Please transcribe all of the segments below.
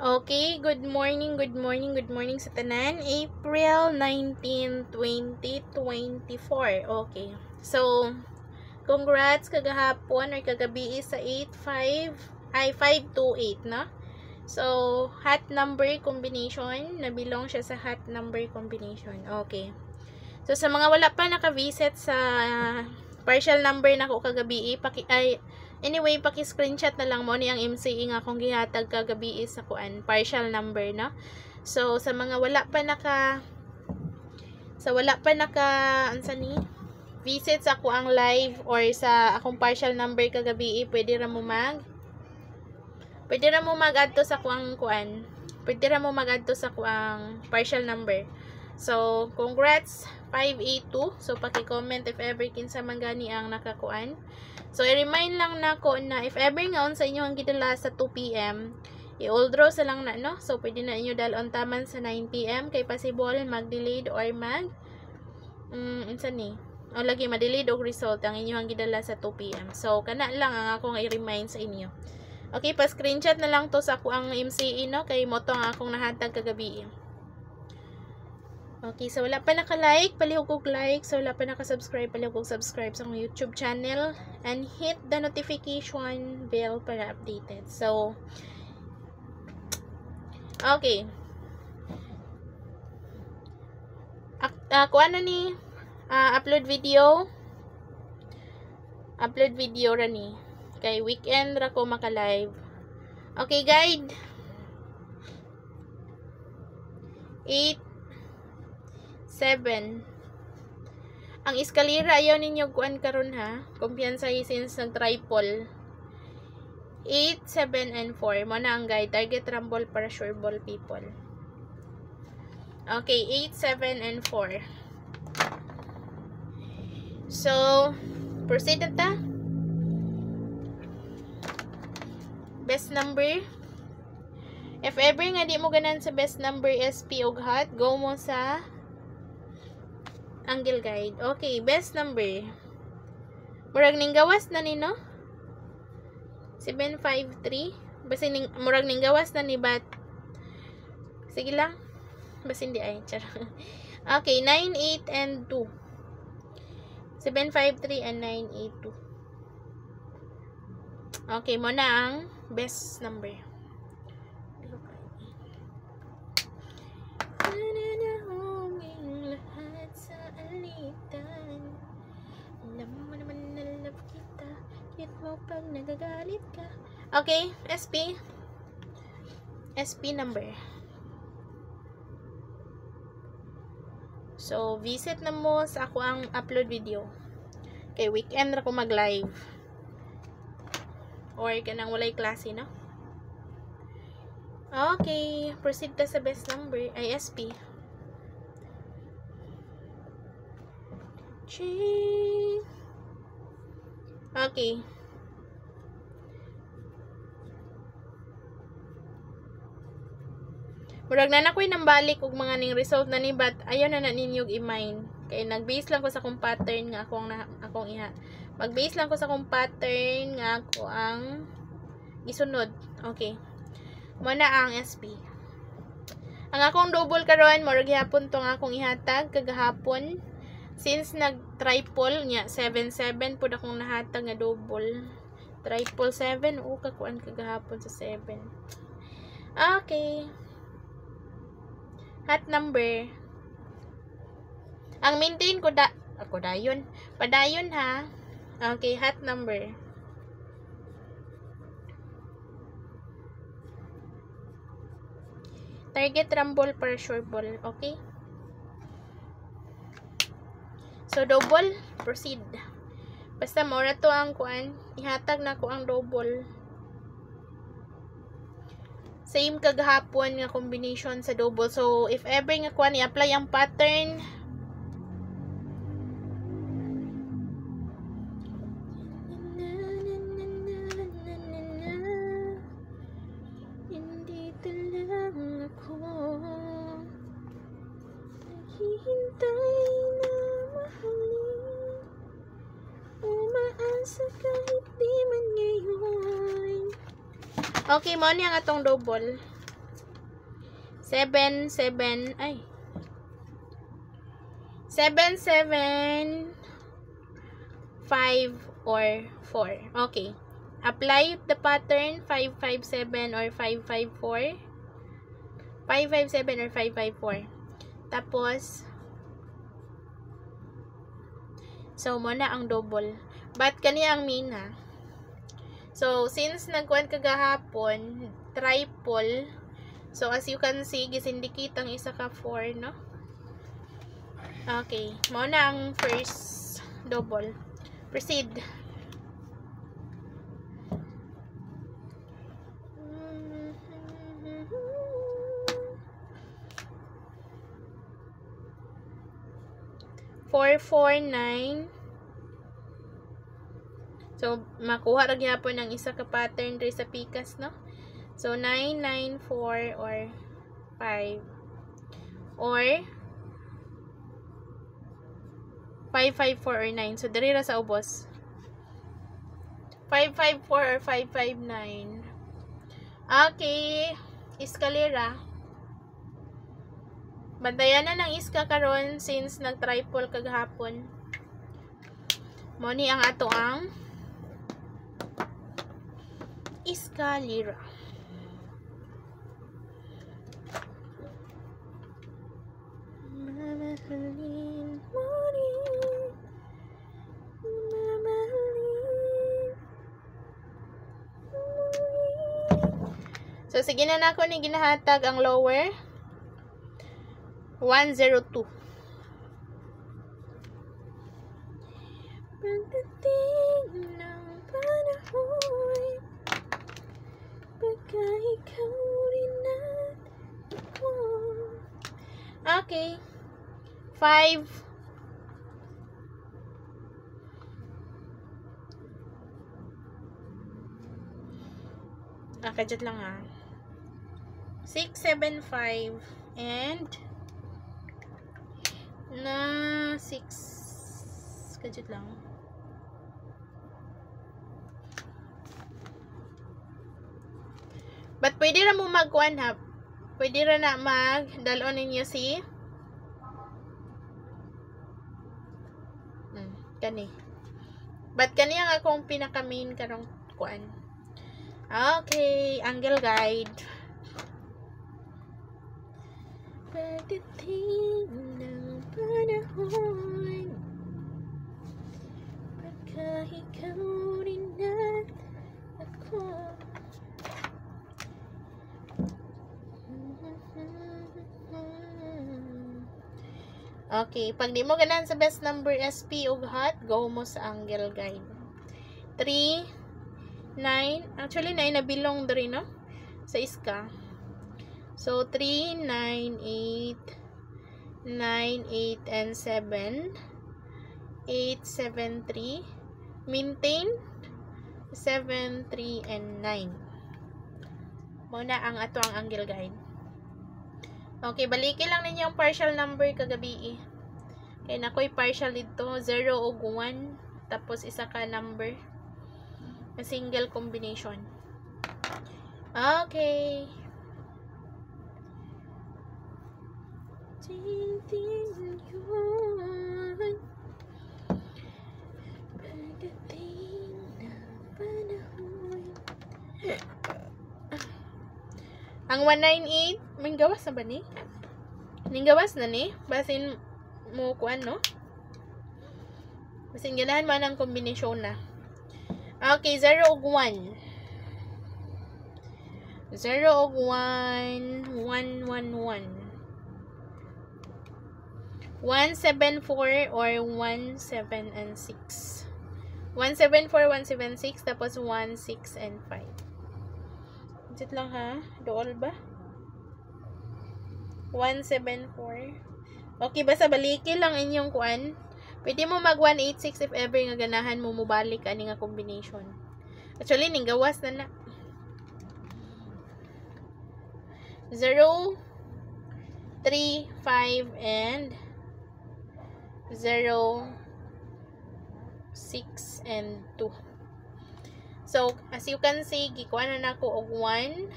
Okay, good morning sa tanan. April 19, 2024. Okay. So, congrats kagahapon or kagabi sa 528, no? So, hot number combination, nabilong siya sa hot number combination. Okay. So, sa mga wala pa naka-visit sa partial number na ko kagabi, anyway, paki-screenshot na lang mo ni ang MCE nga kung gihatag kagabi sa kuan, partial number, no? So, sa mga wala pa ansa ni visit sa ako ang live or sa akong partial number kagabi, pwede ra mo mag-adto sa kuang kuan. Pwede ra mo mag-adto sa kuang partial number. So, congrats 582. So, paki-comment if ever kinsa man gani ang nakakuan. So, i-remind lang nako na if ever ngaon sa inyo ang gidala sa 2 PM, i-all draw sa lang na, no? So, pwede na inyo dalon taman sa 9 PM kay possible mag-delayed or insa ni? O lagi ma-delayed og result ang inyong gidala sa 2 PM. So, kana lang ang akong i-remind sa inyo. Okay, pa-screenshot na lang to sa ako ang MCE, no? Kay moto ang akong nahatag kagabi. Okay, so wala pa naka-like, palihog og like. So wala pa naka-subscribe, palihog og subscribe sa akong YouTube channel. And hit the notification bell para updated. So, okay. Kuha na ni upload video ra ni. Kay weekend ra ko maka-live. Okay, guide. 7. Ang eskalera ayaw ninyo kuan karon ha. Kumpiyansa since nag-triple. 8, 7, and 4. Mo na ang guide. Target rumble para sure ball people. Okay, 8, 7, and 4. So, proceed na ta. Best number. If ever nga di mo ganan sa best number SP og hot, go mo sa angle guide. Okay, best number. Murag ning gawas na ni, no? 753. Basta murag ning gawas na ni, but sige lang. Basta hindi ay. Okay, 9, 8, and 2. 753 and 982. Okay, mo na ang best number. Pag nagagalit ka. Okay, SP number. So, visit na mo sa ako ang upload video. Okay, weekend ra ko mag-live. Or kanang walay klase, no? Okay, proceed ta sa best number. Ay, SP. Okay. Murag na nakoy nang balik og mga ning result na ni, but ayaw na ninyo i-mine. Kay nag-base lang ko sa akong pattern nga akong iha. Mag-base lang ko sa akong pattern nga ako ang gisunod. Okay. Muna ang SP. Ang akong double karon murag gihapon tong akong ihatag kagahapon. Since nag-triple nya 7-7 pud akong nahatag nga double. Triple 7 o kakuan kagahapon sa 7. Okay. Hot number. Ang maintain ko dayon. Padayon ha. Okay, hot number. Target rumble per sure ball. Okay? So, double. Proceed. Basta mora to ang kuan. Ihatag na ko ang double. Same kagahapon nga combination sa double. So, if ever nga kuan i-apply ang pattern, Nandito lang ako, naghihintay na mahalin, umaasa kahit di man ngayon. Okay, mo niya nga atong double. 7, 7, ay. 7, 7, 5, or 4. Okay. Apply the pattern 5, 5, 7, or 5, 5, 4. 5, 5, 7, or 5, 5, 4. Tapos, so, muna ang double. But, kaniya ang mean, ha? So, since nagkuhan kagahapon, triple, so, as you can see, gisindicate ang isa ka 4, no? Okay. Muna ang first double. Proceed. Four, 4, 9. So, makuha ra gyapon ang isa ka pattern diri sa pikas, no? So, 9, 9, 4, or 5. Or 5, 5, 4, or 9. So, diri ra sa ubos. 5, 5, 4, or 5, 5, 9. Okay. Eskalera. Bantayan na ng iska karon since nag-triple kagahapon. Moni ang ato ang eskalera. Mamahalin mo rin. Mamahalin mo rin. So, sige na ako ni ginahatag ang lower. 102. Pagdating ng panahon, pagka ikaw rin at ako. Okay. 5. Kadyan lang ha. 6, 7, 5, and na 6. Kadyan lang. But pwede na mo mag-1 ha. Pwede na na mag-dalon ninyo si kani. But kani ang akong pinaka-main karong kuan. Okay, angle guide. Pagdating ng panahon, pagka ikaw rin at ako. Okay, pag di mo ganahan sa best number SP ug hot, go mo sa angle guide. 3, 9, actually 9 na bilong diri no sa iska. So 3, 9, 8, 9, 8, and 7, 8, 7, 3, maintain 7, 3, and 9. Muna ang ato ang angle guide. Okay, balikin lang ninyo ang partial number kagabi. Kaya nakoy partial dito, 0 ug 1, tapos isa ka number. A single combination. Okay. Pagdating ng panahon. Ang 198, may gawas na ba ni? May gawas na ni? Basin mo kuan, no? Basin ganahan man ang kombinasyon na. Okay, 0 ug 1. 0 ug 1, 1, 1, 1. 1, 7, 4, or 1, 7, and 6. 1, 7, 4, 1, 7, 6, tapos 1, 6, and 5. Dito lang ha. Dool ba? 1, 7, 4. Okay, basta balikin lang inyong kuan. Pwede mo mag 186 if ever nga ganahan mo mubalik ani nga combination. Actually, ning gawas na na. 0, 3, 5, and 0, 6, and 2. So, as you can see, gikuha na nako og 1.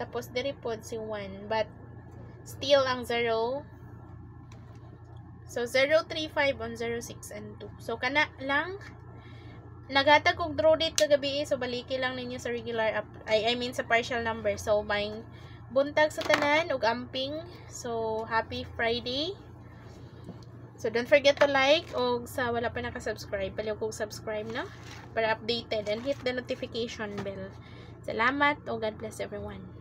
Tapos, diri pod si 1. But, Still ang 0. So, 0, 3, 5 on 0, 6, and 2. So, kana lang. Naghatag kong draw date kagabi. So, baliki lang ninyo sa regular, I mean sa partial number. So, may buntag sa tanan ug amping. So, happy Friday. So, don't forget to like o sa wala pa nakasubscribe, paliw kong subscribe na para updated and hit the notification bell. Salamat o God bless everyone.